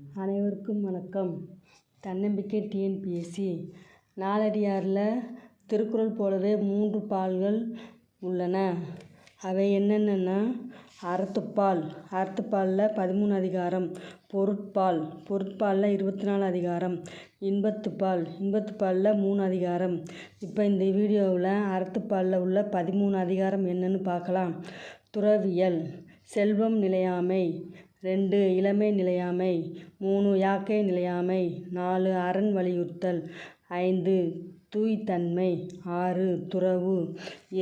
அனைவருக்கும் வணக்கம். தன்னம்பிக்கை டிஎன்பிஎஸ்சி நாலடியாரில் திருக்குறள் போலவே 3 பால்கள் உள்ளன. அவை என்னென்னா அறத்துப்பாலில் 13 அதிகாரம், பொருட்பாலில் 24 அதிகாரம், இன்பத்துப்பாலில் 3 அதிகாரம். இப்போ இந்த வீடியோவில் அறத்துப்பாலில் உள்ள 13 அதிகாரம் என்னன்னு பார்க்கலாம். துறவியல். செல்வம் நிலையாமை. 2 இளமை நிலையாமை. 3 யாக்கை நிலையாமை. 4 அரண் வலியுறுத்தல். 5 தூய்தன்மை. 6 துறவு.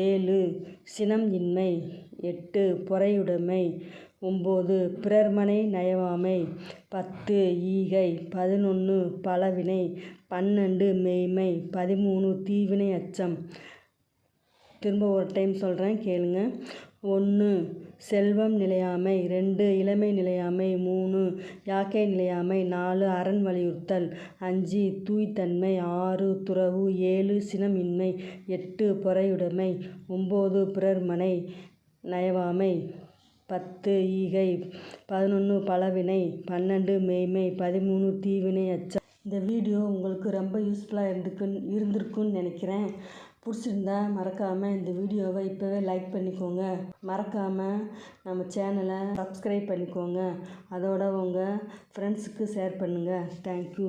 7 சினம் இன்மை. 8 பொறையுடைமை. 9 பிறர்மனை நயவாமை. 10 ஈகை. 11 பலவினை. 12 மெய்மை. 13 தீவினை அச்சம். திரும்ப ஒரு டைம் சொல்கிறேன், கேளுங்க. 1 செல்வம் நிலையாமை. 2 இளமை நிலையாமை. 3 யாக்கை நிலையாமை. 4 அரண் வலியுறுத்தல். 5 தூய்தன்மை. 6 துறவு. 7 சினம் இன்மை. 8 பொறையுடைமை. 9 பிறர்மனை நயவாமை. 10 ஈகை. 11 பலவினை. 12 மெய்மை. 13 தீவினை அச்சம். இந்த வீடியோ உங்களுக்கு ரொம்ப யூஸ்ஃபுல்லாக இருந்திருக்குன்னு நினைக்கிறேன். பிடிச்சிருந்தா மறக்காமல் இந்த வீடியோவை இப்போவே லைக் பண்ணிக்கோங்க. மறக்காமல் நம்ம சேனலை சப்ஸ்கிரைப் பண்ணிக்கோங்க. அதோட உங்கள் ஃப்ரெண்ட்ஸுக்கு ஷேர் பண்ணுங்கள். தேங்க்யூ.